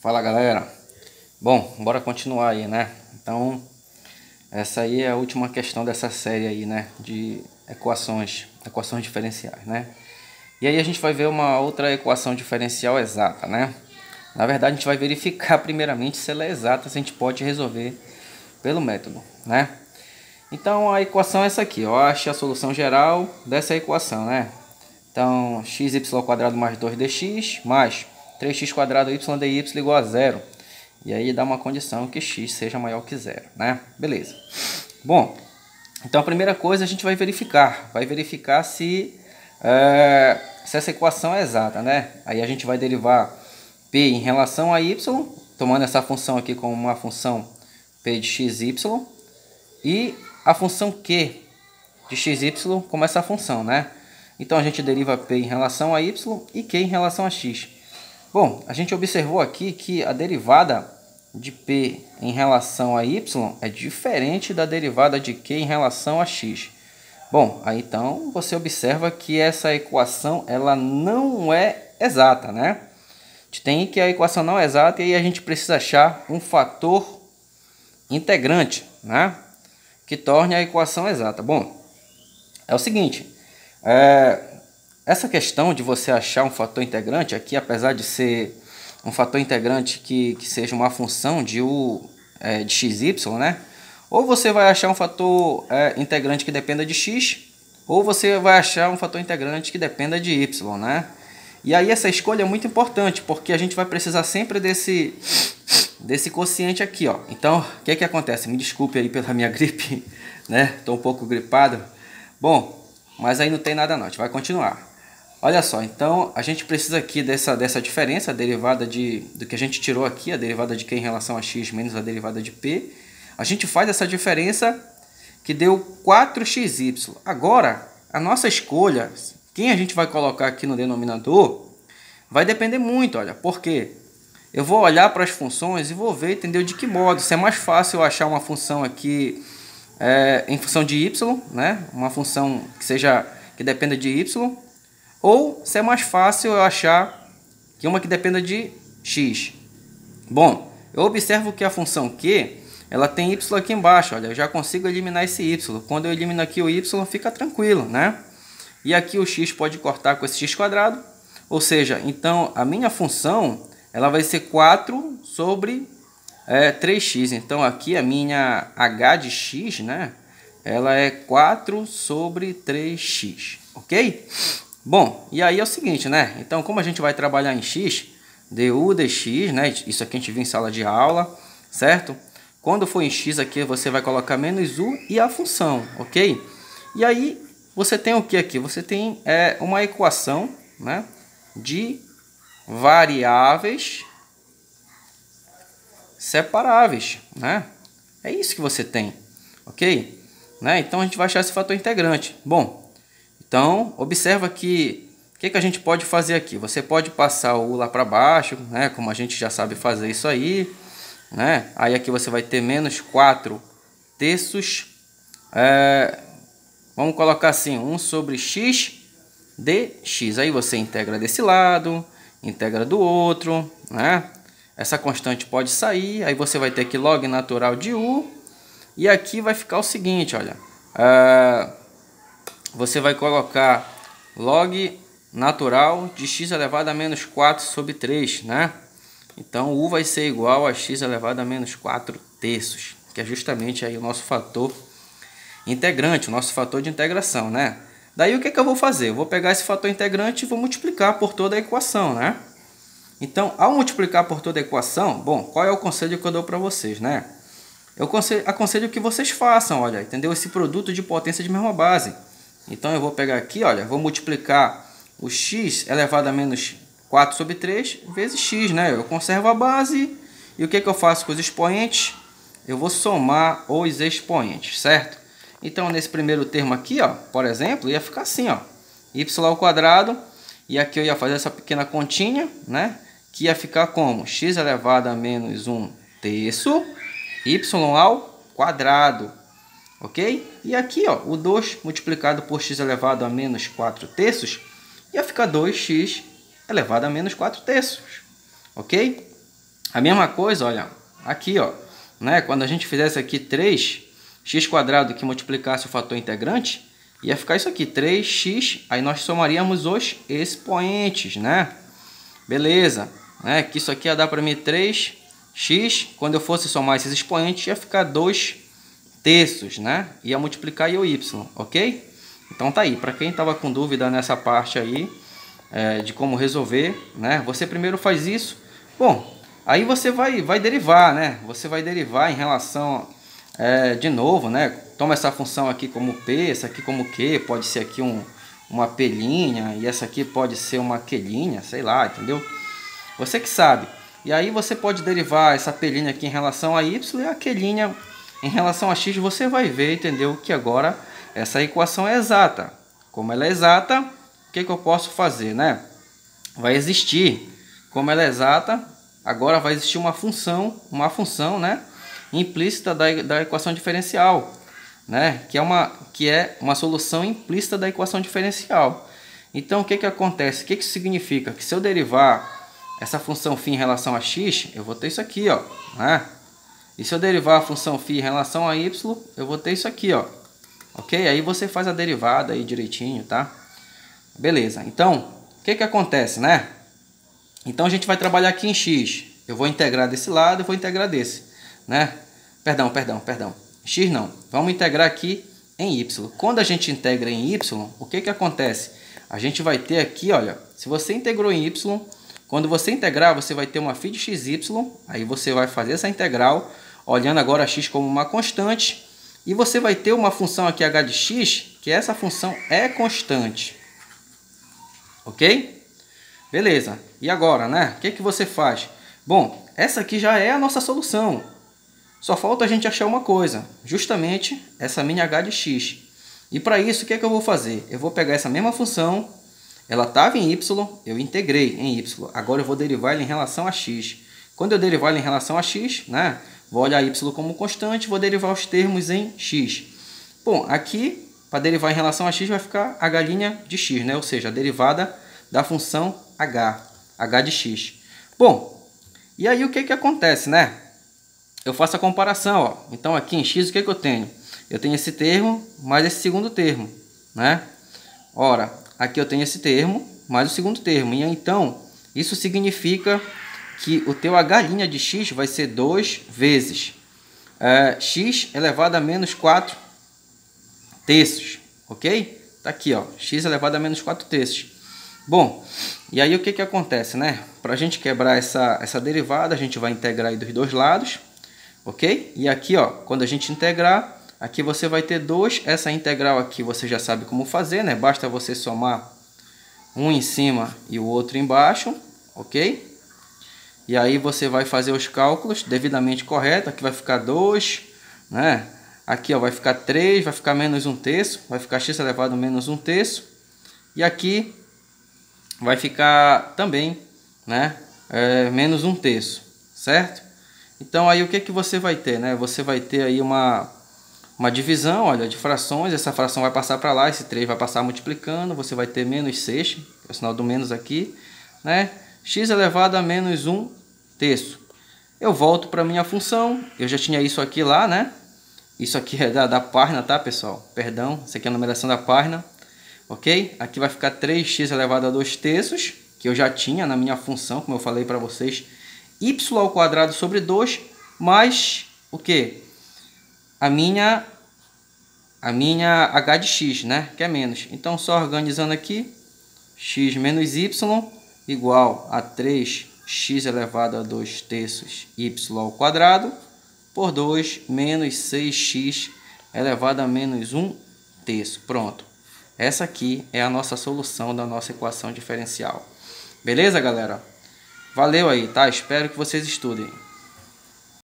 Fala galera, bom, bora continuar aí, né? Então, essa aí é a última questão dessa série aí, né? De equações diferenciais, né? E aí a gente vai ver uma outra equação diferencial exata, né? Na verdade a gente vai verificar primeiramente se ela é exata, se a gente pode resolver pelo método, né? Então a equação é essa aqui, eu acho a solução geral dessa equação, né? Então, xy² mais 2dx mais 3x² y igual a zero. E aí dá uma condição que x seja maior que zero, né? Beleza. Bom, então a primeira coisa a gente vai verificar. Se essa equação é exata, né? Aí a gente vai derivar p em relação a y, tomando essa função aqui como uma função p de xy. E a função q de xy como essa função, né? Então a gente deriva p em relação a y e q em relação a x. Bom, a gente observou aqui que a derivada de p em relação a y é diferente da derivada de q em relação a x. Bom, aí então você observa que essa equação ela não é exata, né? A gente tem que a equação não é exata e aí a gente precisa achar um fator integrante, né? Que torne a equação exata. Bom, é o seguinte, essa questão de você achar um fator integrante aqui, apesar de ser um fator integrante que seja uma função de de xy, né? Ou você vai achar um fator integrante que dependa de x, ou você vai achar um fator integrante que dependa de y, né? E aí essa escolha é muito importante, porque a gente vai precisar sempre desse quociente aqui, ó. Então, o que acontece? Me desculpe aí pela minha gripe, né? Estou um pouco gripado. Bom, mas aí não tem nada não, a gente vai continuar. Olha só, então a gente precisa aqui dessa diferença, a derivada do que a gente tirou aqui, a derivada de q em relação a x menos a derivada de p. A gente faz essa diferença que deu 4xy. Agora, a nossa escolha, quem a gente vai colocar aqui no denominador, vai depender muito, olha, porque eu vou olhar para as funções e vou ver, entendeu, de que modo. Se é mais fácil eu achar uma função aqui em função de y, né? Uma função que dependa de y, ou se é mais fácil eu achar que uma que dependa de x. Bom, eu observo que a função q, ela tem y aqui embaixo, olha, eu já consigo eliminar esse y. Quando eu elimino aqui o y, fica tranquilo, né? E aqui o x pode cortar com esse x², ou seja, então a minha função ela vai ser 4 sobre 3x. Então aqui a minha h de x, né? Ela é 4 sobre 3x, ok? Bom, e aí é o seguinte, né? Então como a gente vai trabalhar em x, du dx, né? Isso aqui a gente viu em sala de aula, certo? Quando for em x aqui você vai colocar menos u e a função, ok? E aí você tem o que aqui? Você tem uma equação, né? De variáveis separáveis, né? É isso que você tem, ok? Né? Então a gente vai achar esse fator integrante. Bom, então observa que o que a gente pode fazer aqui? Você pode passar o u lá para baixo, né? Como a gente já sabe fazer isso aí, né? Aí aqui você vai ter menos 4 terços. Vamos colocar assim, 1 sobre x dx. Aí você integra desse lado, integra do outro, né? Essa constante pode sair, aí você vai ter aqui log natural de u. E aqui vai ficar o seguinte, olha. Você vai colocar log natural de x elevado a menos 4 sobre 3, né? Então u vai ser igual a x elevado a menos 4 terços, que é justamente aí o nosso fator integrante, o nosso fator de integração, né? Daí o que eu vou fazer? Eu vou pegar esse fator integrante e vou multiplicar por toda a equação, né? Então, ao multiplicar por toda a equação, bom, qual é o conselho que eu dou para vocês, né? Eu aconselho que vocês façam, olha, entendeu? Esse produto de potência de mesma base. Então, eu vou pegar aqui, olha, vou multiplicar o x elevado a menos 4 sobre 3 vezes x, né? Eu conservo a base e o que eu faço com os expoentes? Eu vou somar os expoentes, certo? Então, nesse primeiro termo aqui, ó, por exemplo, ia ficar assim, ó, y², e aqui eu ia fazer essa pequena continha, né? Que ia ficar como x elevado a menos 1 terço, y², ok? E aqui, ó, o 2 multiplicado por x elevado a menos 4 terços, ia ficar 2x elevado a menos 4 terços, ok? A mesma coisa, olha, aqui, ó, né? Quando a gente fizesse aqui 3x² que multiplicasse o fator integrante, ia ficar isso aqui, 3x, aí nós somaríamos os expoentes, né? Beleza, né? Que isso aqui ia dar para mim 3x, quando eu fosse somar esses expoentes, ia ficar 2/3, né? Ia multiplicar o y, ok? Então tá aí, para quem estava com dúvida nessa parte aí, de como resolver, né? Você primeiro faz isso. Bom, aí você vai derivar, né? Você vai derivar em relação, de novo, né? Toma essa função aqui como P, essa aqui como Q, pode ser aqui uma P', e essa aqui pode ser uma Q', sei lá, entendeu? Você que sabe. E aí você pode derivar essa P' aqui em relação a Y e a Q' em relação a X, você vai ver, entendeu? Que agora essa equação é exata. Como ela é exata, o que eu posso fazer, né? Vai existir, como ela é exata, agora vai existir uma função, né, implícita da equação diferencial, né, que é uma solução implícita da equação diferencial. Então, o que acontece? O que isso significa? Que se eu derivar essa função φ em relação a x, eu vou ter isso aqui, ó, né? E se eu derivar a função φ em relação a y, eu vou ter isso aqui, ó. Ok? Aí você faz a derivada aí direitinho, tá? Beleza. Então, o que acontece, né? Então a gente vai trabalhar aqui em x. Eu vou integrar desse lado, eu vou integrar desse, né? Perdão. X não. Vamos integrar aqui em y. Quando a gente integra em y, o que acontece? A gente vai ter aqui, olha, se você integrou em y, quando você integrar, você vai ter uma φ de xy, aí você vai fazer essa integral, olhando agora x como uma constante, e você vai ter uma função aqui h de x, que essa função é constante. Ok? Beleza. E agora, né? O que você faz? Bom, essa aqui já é a nossa solução. Só falta a gente achar uma coisa, justamente essa minha h de x. E para isso, o que eu vou fazer? Eu vou pegar essa mesma função, ela estava em y, eu integrei em y. Agora eu vou derivar ela em relação a x. Quando eu derivar ela em relação a x, né? Vou olhar y como constante, vou derivar os termos em x. Bom, aqui, para derivar em relação a x, vai ficar h' de x, né? Ou seja, a derivada da função h de x. Bom, e aí o que acontece, né? Eu faço a comparação, ó. Então aqui em x o que eu tenho? Eu tenho esse termo mais esse segundo termo, né? Ora, aqui eu tenho esse termo mais o segundo termo. E então, isso significa que o teu h' de x vai ser 2 vezes x elevado a menos 4 terços, ok? Tá aqui, ó, x elevado a menos 4 terços. Bom, e aí o que acontece, né? Para a gente quebrar essa derivada, a gente vai integrar aí dos dois lados, ok? E aqui, ó, quando a gente integrar, aqui você vai ter 2, essa integral aqui você já sabe como fazer, né? Basta você somar um em cima e o outro embaixo, ok? E aí você vai fazer os cálculos devidamente corretos, aqui vai ficar 2, né? Aqui, ó, vai ficar 3, vai ficar menos 1 terço, vai ficar x elevado a menos 1 terço, e aqui vai ficar também, né, menos 1 terço, certo? Então aí o que você vai ter, né? Você vai ter aí uma divisão, olha, de frações. Essa fração vai passar para lá, esse 3 vai passar multiplicando, você vai ter menos 6, é o sinal do menos aqui, né? X elevado a menos 1 terço. Eu volto para minha função, eu já tinha isso aqui lá, né? Isso aqui é da página, tá, pessoal? Perdão, isso aqui é a numeração da página. Ok? Aqui vai ficar 3x elevado a 2 terços, que eu já tinha na minha função, como eu falei para vocês, y² sobre 2, mais o que? A minha h de x, né? Que é menos. Então, só organizando aqui, x menos y igual a 3x elevado a 2 terços y² por 2 menos 6x elevado a menos 1 terço. Pronto. Essa aqui é a nossa solução da nossa equação diferencial. Beleza, galera? Valeu aí, tá? Espero que vocês estudem.